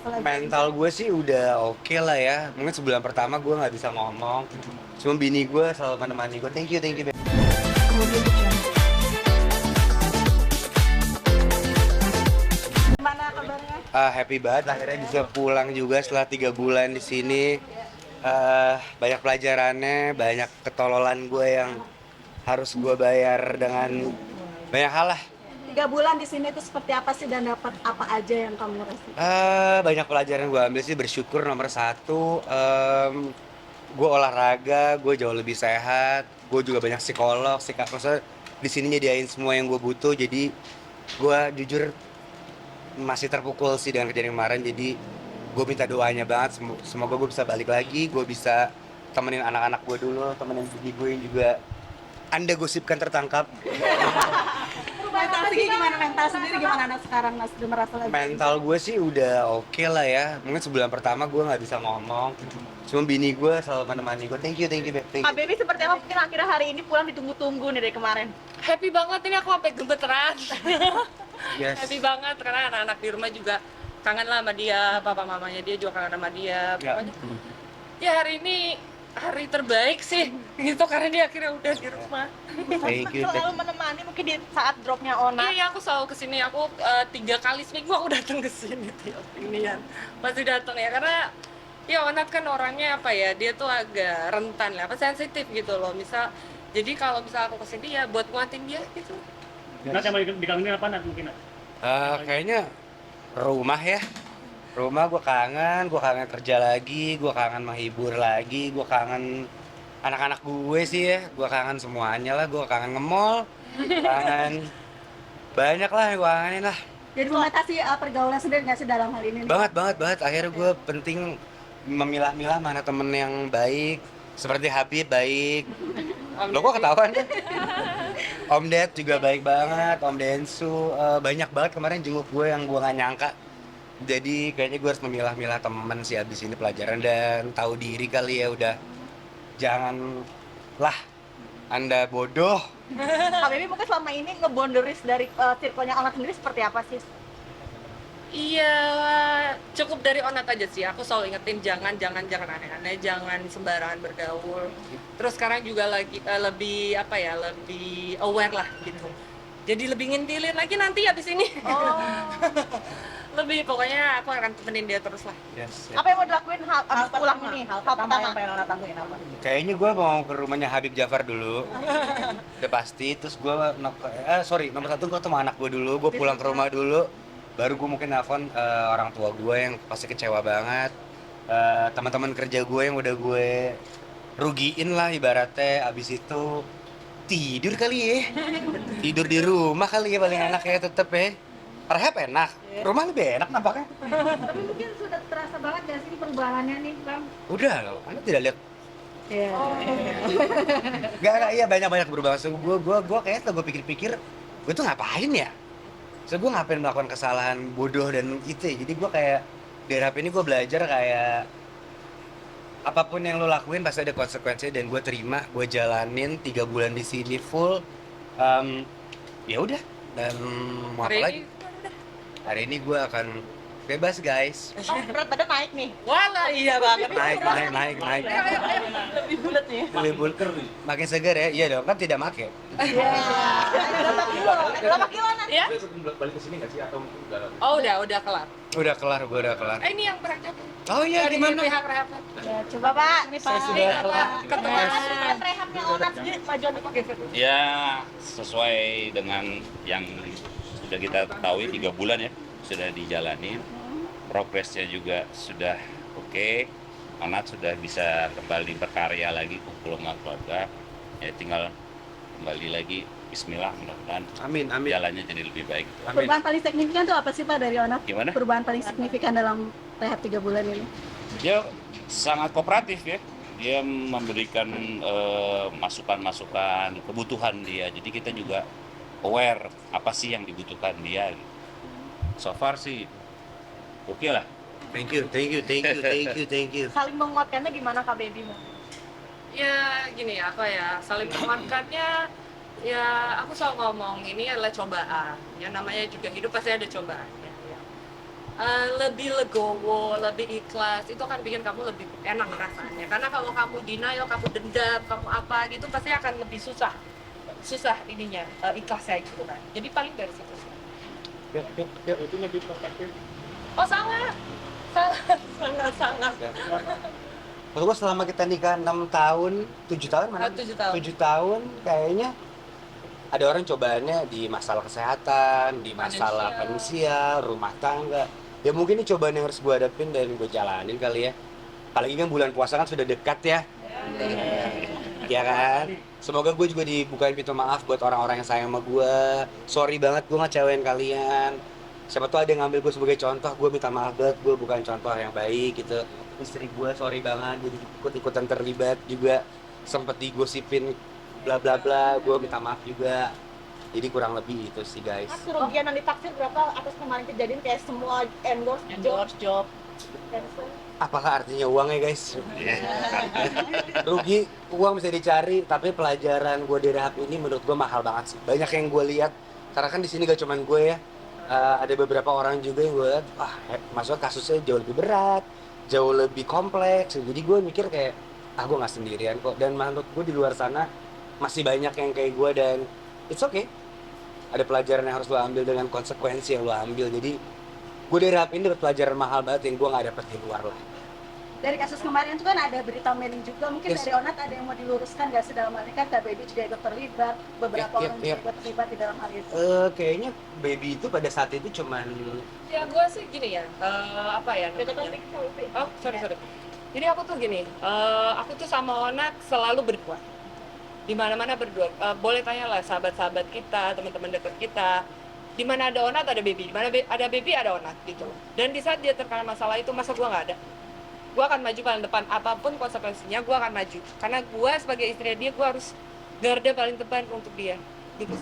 Mental gue sih udah oke lah ya. Mungkin sebulan pertama gue nggak bisa ngomong. Cuma bini gue selalu menemani gue. Thank you, babe. Gimana kabarnya? Happy banget akhirnya bisa pulang juga setelah 3 bulan di sini. Banyak pelajarannya, banyak ketololan gue yang harus gue bayar dengan banyak hal lah. 3 bulan di sini itu seperti apa sih dan dapat apa aja yang kamu rasakan? Banyak pelajaran yang gue ambil sih, bersyukur nomor satu. Gue olahraga, gue jauh lebih sehat. Gue juga banyak psikolog, maksudnya di sini nyediain semua yang gue butuh. Jadi gue jujur masih terpukul sih dengan kejadian kemarin. Jadi gue minta doanya banget, semoga gue bisa balik lagi, gue bisa temenin anak-anak gue dulu, temenin bini gue yang juga anda gosipkan tertangkap. Mental sendiri gimana anak sekarang Mas sudah merasa lagi? Mental gue sih udah oke lah ya. Mungkin sebulan pertama gue nggak bisa ngomong. Cuma bini gue selalu menemani gue. Thank you, babe. Thank Kak you. Baby seperti apa mungkin akhirnya hari ini pulang ditunggu-tunggu nih dari kemarin? Happy banget ini, aku sampai gemeteran. Yes. Happy banget karena anak-anak di rumah juga kangen lah sama dia, papa mamanya dia juga kangen sama dia. Ya. Pokoknya ya hari ini hari terbaik sih gitu karena dia akhirnya udah di rumah. Thank you. Selalu menemani mungkin di saat dropnya Ona. Iya, aku selalu kesini. Aku 3 kali seminggu aku datang ke sini tiap inian. Pasti datang ya karena ya Onat kan orangnya apa ya, dia tuh agak rentan lah, apa sensitif gitu loh. Jadi kalau misal aku kesini ya buat nguatin dia gitu. Nat, yang mau dikangenin apa Nat mungkin Nat? Kayaknya rumah ya. Rumah gue kangen kerja lagi, gue kangen menghibur lagi, gue kangen anak-anak gue sih ya, gue kangen semuanya lah, gue kangen nge-mall, kangen banyak lah yang gue kangenin lah. Jadi mengatasi pergaulan sendiri nggak sih dalam hal ini? Banget. Akhirnya gue penting memilah-milah mana temen yang baik, seperti Habib baik. Lo kok ketahuan kan? Om Ded juga baik banget, Om Densu banyak banget kemarin jenguk gue yang gue nggak nyangka. Jadi kayaknya gue harus memilah-milah temen sih abis ini pelajaran dan tahu diri kali ya udah. Janganlah Anda bodoh. Kak Baby mungkin selama ini nge-boundaries dari circle-nya Ona sendiri seperti apa sih? Iya, cukup dari Onat aja sih. Aku selalu ingetin jangan aneh-aneh, jangan sembarangan bergaul. Terus sekarang juga lagi lebih apa ya, lebih aware lah gitu. Jadi lebih ngintilin lagi nanti abis ini. Oh. Lebih pokoknya aku akan temenin dia terus lah. Yes. Apa yang mau dilakuin abis pulang ini? Hal pertama yang pengen Ona lakuin apa? Kayaknya gue mau ke rumahnya Habib Jafar dulu. Udah pasti. Terus gue nomor satu gue ketemu anak gue dulu. Gue pulang ke rumah dulu. Baru gue mungkin nelfon orang tua gue yang pasti kecewa banget. Teman-teman kerja gue yang udah gue rugiin lah ibaratnya. Abis itu tidur kali ya. Tidur di rumah kali ya paling enak ya tetep ya. Rehab enak. Rumah lebih enak nampaknya. Tapi mungkin sudah terasa banget nggak sih perubahannya nih Bang? Udah loh, Anda tidak lihat. Iya. Gak, iya banyak berubah. So, gue kayak setelah gue pikir-pikir, gue tuh ngapain ya? So, gue ngapain melakukan kesalahan bodoh dan itu ya. Jadi gue kayak, dari HP ini gue belajar kayak apapun yang lo lakuin pasti ada konsekuensinya dan gue terima, gue jalanin 3 bulan di sini full. Ya udah, dan mau apa lagi? Hari ini gue akan bebas guys. Oh, berat badan naik nih. Walah iya banget. Naik. Lebih bulat nih. Lebih bulker, makin segar ya. Iya dong, kan tidak make. Iya. Berapa kilo nanti? Ya? Balik ke sini nggak sih atau udah? Oh udah kelar. Udah kelar, gue udah kelar. Ini yang berangkat. Oh iya, Dari gimana? pihak rehab. Ya, coba Pak. Ini Pak. sudah kelar. Keterangan rehabnya Ona sendiri majuan apa? Ya sesuai dengan yang sudah kita ketahui 3 bulan ya sudah dijalani, progresnya juga sudah oke. Onat sudah bisa kembali berkarya lagi, kumpul sama keluarga. Ya tinggal kembali lagi. Bismillah, mudah-mudahan Amin. jalannya jadi lebih baik. Amin. Perubahan paling signifikan tuh apa sih Pak dari Ona? Gimana? Perubahan paling signifikan dalam rehab 3 bulan ini? Dia sangat kooperatif ya. Dia memberikan masukan-masukan kebutuhan dia. Jadi kita juga aware apa sih yang dibutuhkan dia. So far sih oke lah. Thank you. Saling menguatkannya gimana Kak Baby? Ya gini ya, apa ya, saling menguatkannya. Ya aku selalu ngomong ini adalah cobaan. Ya namanya juga hidup pasti ada cobaan. Ya. lebih legowo, lebih ikhlas, itu akan bikin kamu lebih enak rasanya. Karena kalau kamu denial, kamu dendam, kamu apa gitu, pasti akan lebih susah ininya, ikhlasnya gitu kan. Jadi paling dari situ sih. Itu lebih perspektif. Oh sangat, sangat. Maksud gue selama kita nikah 6 tahun, 7 tahun mana? 7 tahun. 7 tahun kayaknya ada orang cobaannya di masalah kesehatan, di masalah finansial, rumah tangga. Ya mungkin ini cobaan yang harus gue hadapin dan gue jalanin kali ya. Apalagi kan bulan puasa kan sudah dekat ya. Ya kan? Semoga gue juga dibukain pintu maaf buat orang-orang yang sayang sama gue. Sorry banget gue ngecewain kalian. Siapa tuh ada yang ngambil gue sebagai contoh, gue minta maaf banget, gue bukan contoh yang baik gitu. Istri gue sorry banget, jadi ikut-ikutan terlibat juga. Sempet digosipin bla bla bla, gue minta maaf juga. Jadi kurang lebih itu sih guys. Mas, kerugian yang ditaksir berapa atas kemarin kejadian kayak semua endorse job cancel? Apakah artinya uang ya guys? Rugi, uang bisa dicari, tapi pelajaran gue di rehab ini menurut gue mahal banget sih. Banyak yang gue lihat, karena kan di sini gak cuman gue ya, ada beberapa orang juga yang gue lihat, wah maksudnya kasusnya jauh lebih berat, jauh lebih kompleks. Jadi gue mikir kayak, gue nggak sendirian kok. Dan menurut gue di luar sana masih banyak yang kayak gue dan it's okay. Ada pelajaran yang harus lo ambil dengan konsekuensi yang lo ambil. Jadi gue dari rehab ini dapat pelajaran mahal banget yang gue nggak dapet di luar lah. Dari kasus kemarin itu kan ada berita mailing juga, mungkin Yes. dari Onat ada yang mau diluruskan nggak sih dalam hal ini kan Kak Baby juga ikut terlibat, beberapa Iya, orang iya. juga ikut terlibat di dalam hal itu. Kayaknya baby itu pada saat itu cuman Ya gue sih gini ya, apa ya namanya? Oh sorry. Jadi aku tuh gini, aku tuh sama Onat selalu berdua. Di mana-mana berdua. Boleh tanya lah sahabat-sahabat kita, teman-teman dekat kita. Di mana ada Onat ada baby, di mana ada baby ada Onat gitu. Dan di saat dia terkena masalah itu masa gue nggak ada. Gue akan maju paling depan, apapun konsekuensinya gue akan maju. Karena gue sebagai istri dia, gue harus garda paling depan untuk dia. Gitu.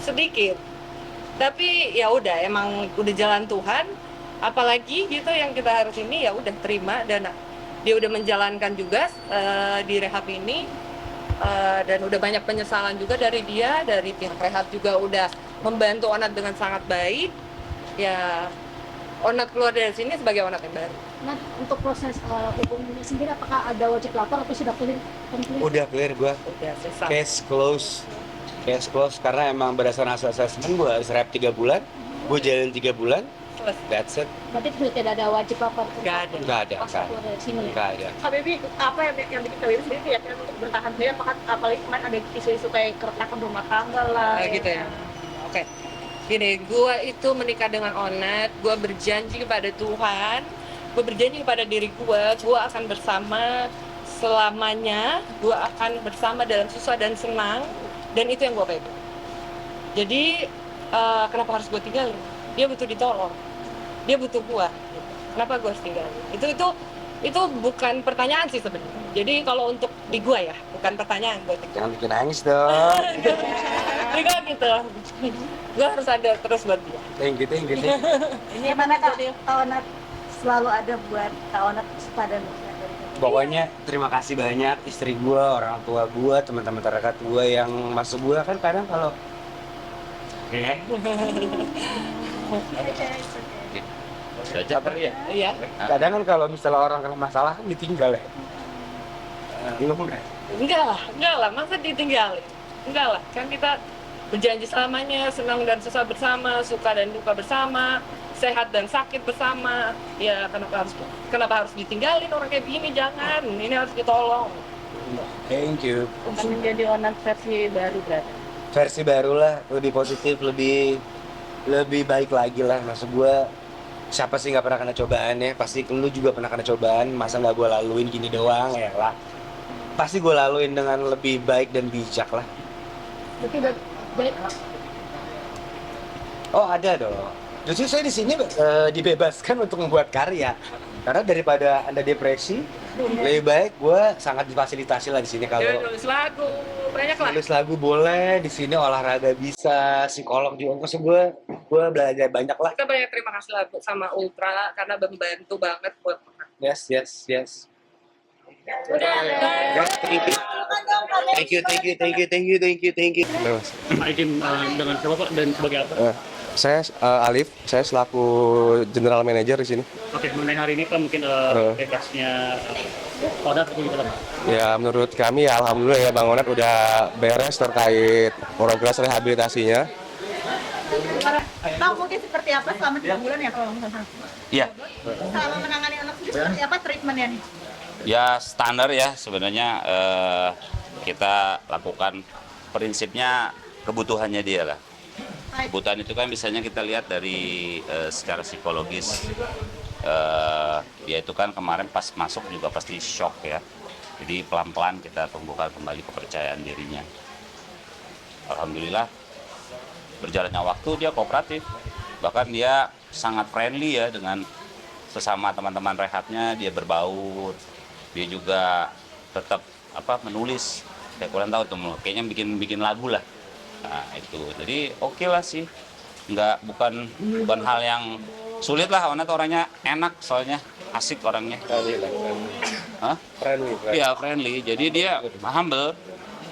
Sedikit. Tapi ya udah, emang udah jalan Tuhan. Apalagi gitu yang kita harus ini ya udah terima dan dia udah menjalankan juga di rehab ini. Dan udah banyak penyesalan juga dari dia, dari pihak rehab juga udah membantu Onat dengan sangat baik. Ya, Onat keluar dari sini sebagai Onat yang baru. Nah, untuk proses hukumnya sendiri apakah ada wajib lapor atau sudah clear? udah clear gue. Udah selesai. Case close karena emang berdasarkan hasil assessment gue harus rehab 3 bulan, gue jalan 3 bulan, Selesai. that's it. Berarti tidak ada wajib lapor. Nggak ada. Nggak ada, Pas keluar dari sini. nggak ada. Kak Baby, apa yang bikin Kak Baby sendiri keyakinan untuk bertahan sendiri? Apalagi kemarin ada isu-isu kayak keretakan rumah tangga lah. Kayak gitu ya. Oke. Gini, gue itu menikah dengan Onat, gue berjanji kepada Tuhan, gue berjanji kepada diri gue akan bersama selamanya, gue akan bersama dalam susah dan senang, dan itu yang gue pegang. Jadi, kenapa harus gue tinggalin? Dia butuh ditolong, dia butuh gue. Kenapa gue harus tinggalin? Itu bukan pertanyaan sih sebenarnya. Jadi kalau untuk di gue ya, bukan pertanyaan buat gue. Jangan bikin nangis dong. Jadi gue gitu, gue harus ada terus buat dia. Thank you. Ini gimana Kak Onat selalu ada buat Kak Onat pada Pokoknya terima kasih banyak istri gue, orang tua gue, teman-teman terdekat gue yang masuk gue kan kadang kalau Sudah capek ya? Iya. kadang kan kalau misalnya orang kena masalah kan ditinggal ya. Enggak lah, masa ditinggalin? Enggak lah, kan kita berjanji selamanya, senang dan susah bersama, suka dan duka bersama, sehat dan sakit bersama. Ya kenapa harus ditinggalin orang kayak gini? Jangan, ini harus ditolong. Thank you. akan menjadi Onat versi baru berarti. Versi baru lah, lebih positif, lebih baik lagi lah. Maksud gue, siapa sih nggak pernah kena cobaan ya? Pasti lu juga pernah kena cobaan. Masa nggak gue laluin gini doang ya lah. Pasti gue laluin dengan lebih baik dan bijak lah. Berarti Oh ada dong. Justru saya di sini dibebaskan untuk membuat karya. Karena daripada anda depresi, lebih baik gue sangat difasilitasi lah di sini Dia kalau nulis lagu, banyak lah. nulis lagu boleh, di sini olahraga bisa, psikolog juga. Maksud gue belajar banyak lah. Kita banyak terima kasih lah sama Ultra karena membantu banget buat Yes. Udah. Thank you. Pak Ikin dengan siapa Pak dan sebagai apa? Saya Alif, saya selaku General Manager di sini. Oke, mengenai hari ini Pak mungkin tekasnya Onat atau gimana Pak? Ya menurut kami ya alhamdulillah ya Bang Onat udah beres terkait progres rehabilitasinya. Bang, mungkin seperti apa selama 3 bulan ya kalau misalnya? Iya. Selama menangani anak sendiri seperti apa treatmentnya nih? Ya standar ya sebenarnya kita lakukan prinsipnya kebutuhannya dia lah. Kebutuhan itu kan biasanya kita lihat dari secara psikologis. Dia itu kan kemarin pas masuk juga pasti shock ya. Jadi pelan-pelan kita tumbuhkan kembali kepercayaan dirinya. Alhamdulillah berjalannya waktu dia kooperatif. Bahkan dia sangat friendly ya dengan sesama teman-teman rehabnya, dia berbaur. Dia juga tetap menulis. Saya kurang tahu tuh, kayaknya bikin lagu lah. Nah, itu. Jadi oke lah sih. Bukan hal yang sulit lah. Onat orangnya enak soalnya, asik orangnya. Hah? Friendly. Iya, friendly. Jadi dia humble.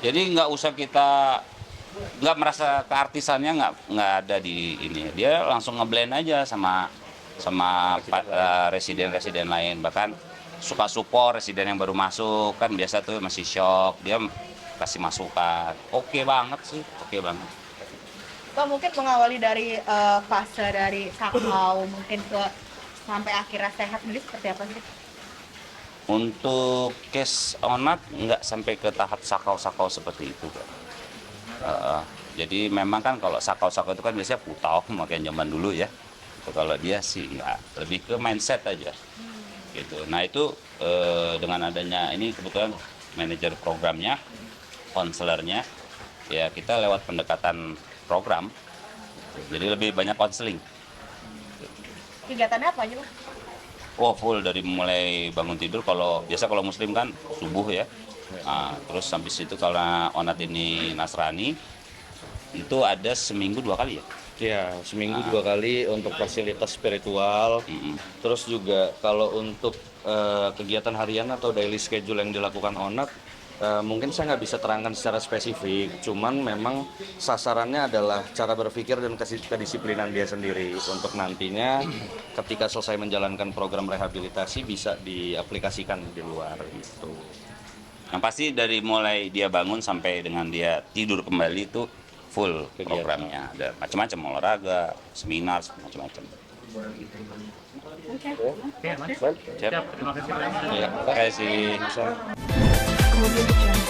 Jadi nggak usah kita nggak merasa keartisannya nggak ada di ini. Dia langsung ngeblend aja sama residen lain. Bahkan suka support residen yang baru masuk, kan biasa tuh masih shock, dia kasih masukan. Oke banget sih, oke banget. Bang, mungkin mengawali dari fase dari sakau mungkin ke sampai akhirnya sehat sendiri seperti apa sih? Untuk case Onat nggak sampai ke tahap sakau-sakau seperti itu kan. Jadi memang kan kalau sakau-sakau itu kan biasanya putau makanya zaman dulu ya. Kalau dia sih nggak, lebih ke mindset aja. Gitu. Nah itu dengan adanya ini kebetulan manajer programnya, konselornya, ya kita lewat pendekatan program, jadi lebih banyak konseling. Kegiatannya apa aja, Bang? Oh full dari mulai bangun tidur, kalau muslim kan subuh ya. Nah, terus habis itu kalau Onat ini Nasrani, itu ada seminggu 2 kali ya? Ya, seminggu 2 kali untuk fasilitas spiritual. Terus juga kalau untuk kegiatan harian atau daily schedule yang dilakukan Onat, mungkin saya nggak bisa terangkan secara spesifik. Cuman memang sasarannya adalah cara berpikir dan kedisiplinan dia sendiri. Untuk nantinya ketika selesai menjalankan program rehabilitasi bisa diaplikasikan di luar gitu. Yang pasti dari mulai dia bangun sampai dengan dia tidur kembali itu full programnya. Ada macam-macam olahraga, seminar, macam-macam. Oke, Mas. Siap. Terima kasih Pak. Ya, terima kasih. Kemudian